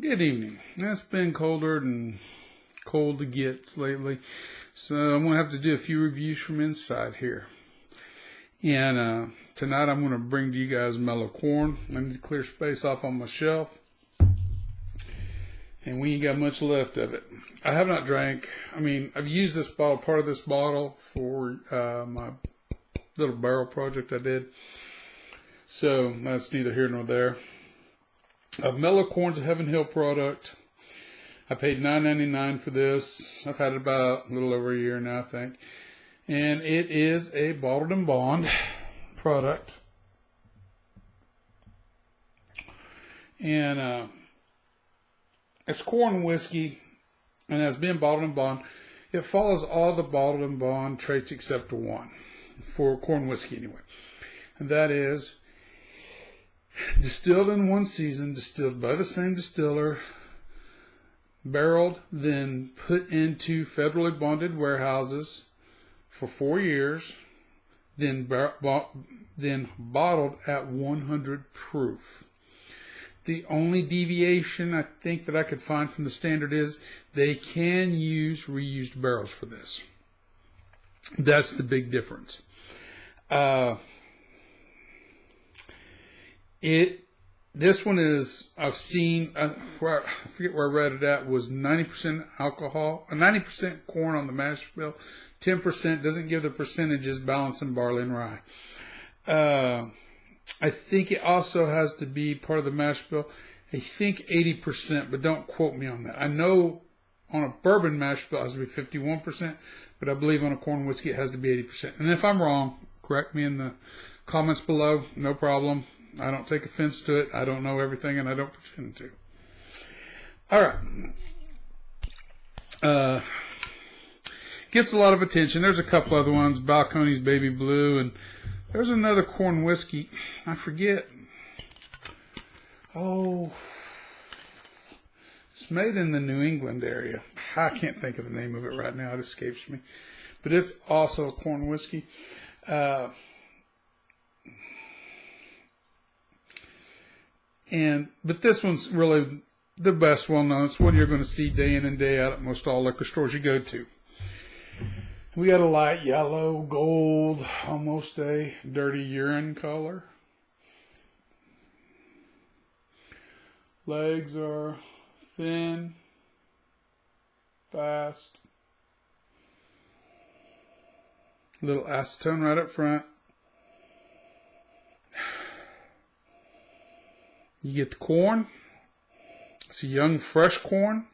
Good evening. It's been colder than cold it gets lately, so I'm going to have to do a few reviews from inside here. And tonight I'm going to bring to you guys Mellow corn. I need to clear space off on my shelf, and we ain't got much left of it. I have not drank. I've used this bottle, part of this bottle, for my little barrel project I did. So that's neither here nor there. Mellow corn's a Heaven Hill product. I paid $9.99 for this. I've had it about a little over a year now, I think. And it is a bottled and bond product. And it's corn whiskey, and has been bottled and bond. It follows all the bottled and bond traits except one, for corn whiskey anyway. And that is distilled in one season, distilled by the same distiller, barreled, then put into federally bonded warehouses for 4 years, then bottled at 100 proof. The only deviation I think that I could find from the standard is they can use reused barrels for this. That's the big difference. This one is, I've seen, I forget where I read it at, was 90% alcohol, 90% corn on the mash bill, 10% doesn't give the percentages, balancing barley and rye. I think it also has to be part of the mash bill. I think 80%, but don't quote me on that. I know on a bourbon mash bill it has to be 51%, but I believe on a corn whiskey it has to be 80%. And if I'm wrong, correct me in the comments below, no problem. I don't take offense to it. I don't know everything, and I don't pretend to. All right. Gets a lot of attention. There's a couple other ones. Balcones Baby Blue, and there's another corn whiskey. I forget. Oh, it's made in the New England area. I can't think of the name of it right now. It escapes me. But it's also a corn whiskey. But this one's really the best one known. It's one you're going to see day in and day out at most all liquor stores you go to. We got a light yellow, gold, almost a dirty urine color. Legs are thin, fast. Little acetone right up front. You get the corn. It's a young, fresh corn.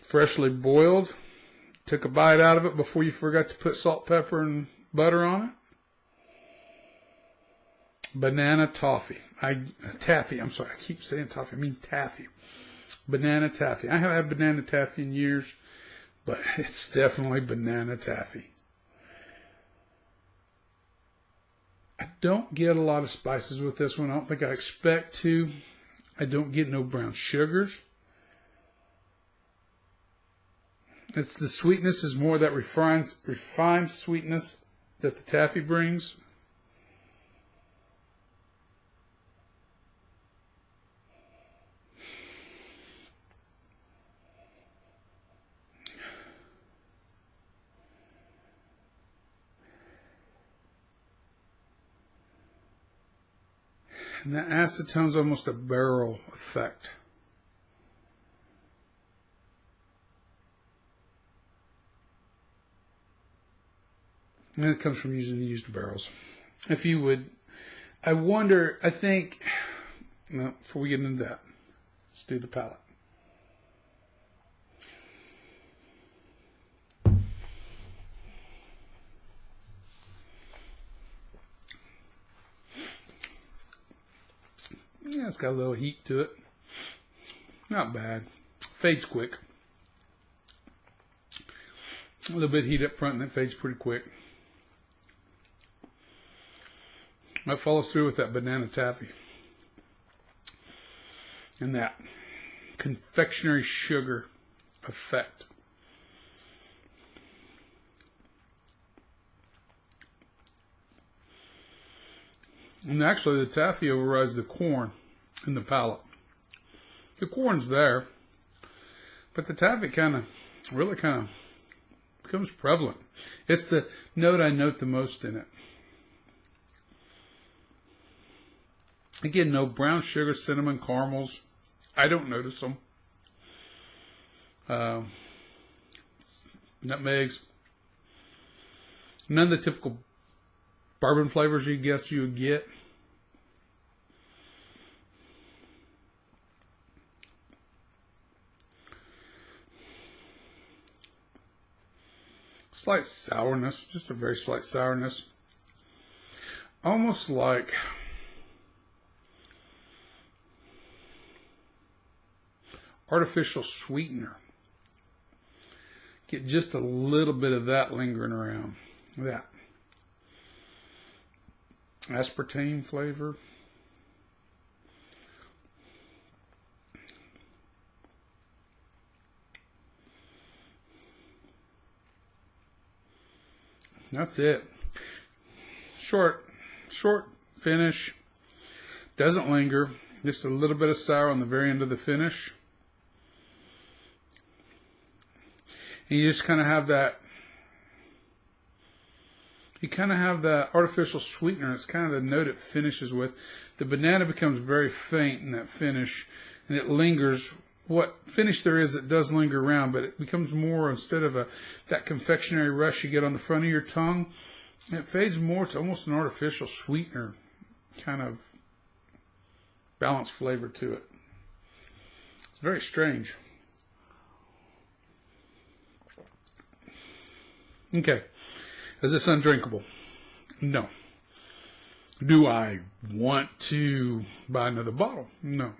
Freshly boiled. Took a bite out of it before you forgot to put salt, pepper, and butter on it. Banana toffee. Taffy. I'm sorry. I keep saying toffee. I mean taffy. Banana taffy. I haven't had banana taffy in years, but it's definitely banana taffy. I don't get a lot of spices with this one. I don't think I expect to. I don't get no brown sugars. It's the sweetness is more that refined sweetness that the taffy brings. And that acetone's almost a barrel effect. And it comes from using used barrels. If you would, I think, no, before we get into that, let's do the palate. Yeah, it's got a little heat to it. Not bad. Fades quick. A little bit of heat up front and that fades pretty quick. That follows through with that banana taffy. And that confectionery sugar effect. And actually the taffy overrides the corn in the palate. The corn's there, but the taffy really becomes prevalent. It's the note I note the most in it. Again, no brown sugar, cinnamon, caramels. I don't notice them. Nutmegs. None of the typical bourbon flavors you guess you would get. Slight sourness, just a very slight sourness. Almost like artificial sweetener. Get just a little bit of that lingering around. That aspartame flavor. That's it. Short finish. Doesn't linger. Just a little bit of sour on the very end of the finish. And you just kind of have that. You kind of have that artificial sweetener. It's kind of the note it finishes with. The banana becomes very faint in that finish, and it lingers. What finish there is, it does linger around, but it becomes more, instead of that confectionery rush you get on the front of your tongue, it fades more to almost an artificial sweetener kind of balanced flavor to it. It's very strange. Okay. Is this undrinkable? No. Do I want to buy another bottle? No.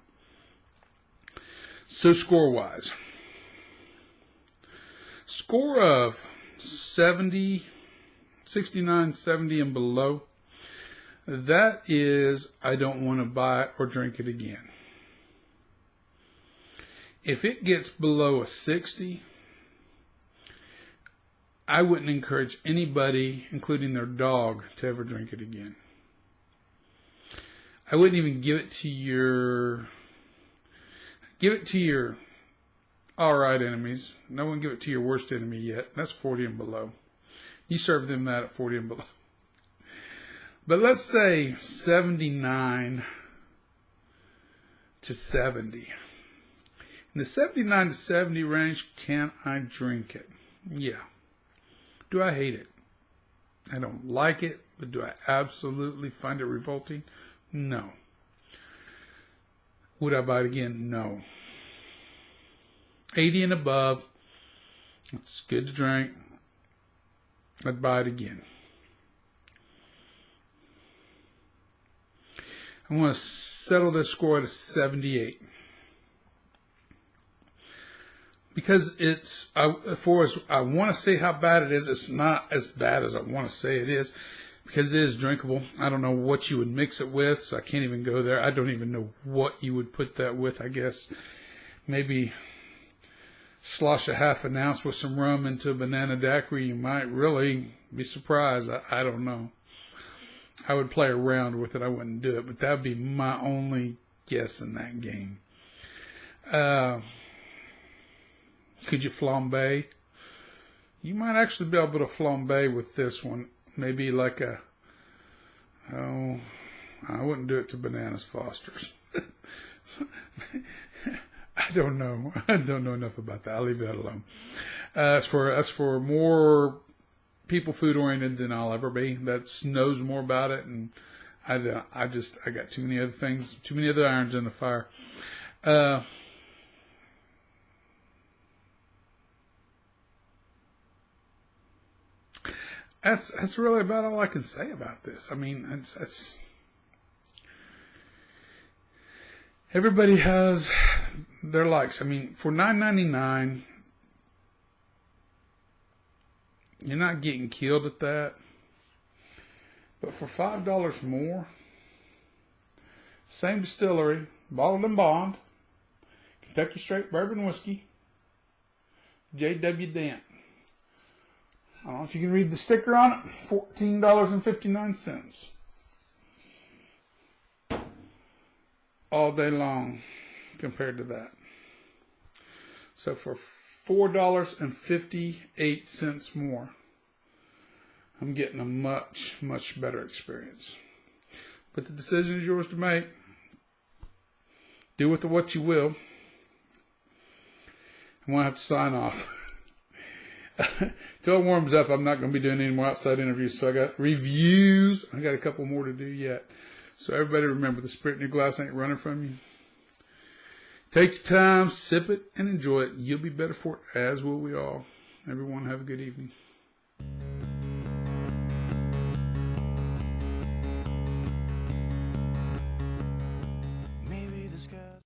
So score-wise, score of 70, 69, 70 and below, that is, I don't want to buy it or drink it again. If it gets below a 60, I wouldn't encourage anybody, including their dog, to ever drink it again. I wouldn't even give it to your alright enemies. I wouldn't give it to your worst enemy yet. That's 40 and below. You serve them that at 40 and below. But let's say 79 to 70. In the 79 to 70 range, can I drink it? Yeah. Do I hate it? I don't like it, but do I absolutely find it revolting? No. Would I buy it again? No. 80 and above, it's good to drink. I'd buy it again. I want to settle this score at a 78. Because I want to say how bad it is, it's not as bad as I want to say it is. Because it is drinkable. I don't know what you would mix it with, so I can't even go there. I don't even know what you would put that with, I guess. Maybe slosh a half an ounce with some rum into a banana daiquiri. You might really be surprised. I don't know. I would play around with it. I wouldn't do it, but that would be my only guess in that game. Could you flambe? You might actually be able to flambe with this one. Maybe like I wouldn't do it to Bananas Foster's. I don't know. I don't know enough about that. I'll leave that alone. That's for more people food oriented than I'll ever be. That knows more about it, and I got too many other things, too many other irons in the fire. That's really about all I can say about this. I mean, it's everybody has their likes. I mean, for $9.99, you're not getting killed at that. But for $5 more, same distillery, bottled and bond, Kentucky Straight Bourbon Whiskey, J.W. Dent. I don't know if you can read the sticker on it. $14.59. All day long. compared to that. So for $4.58 more, I'm getting a much, much better experience. But the decision is yours to make. Do with what you will. I'm going to have to sign off. Till it warms up, I'm not going to be doing any more outside interviews. So I got reviews. I got a couple more to do yet. So everybody remember, the spirit in your glass ain't running from you. Take your time, sip it, and enjoy it. You'll be better for it, as will we all. Everyone have a good evening.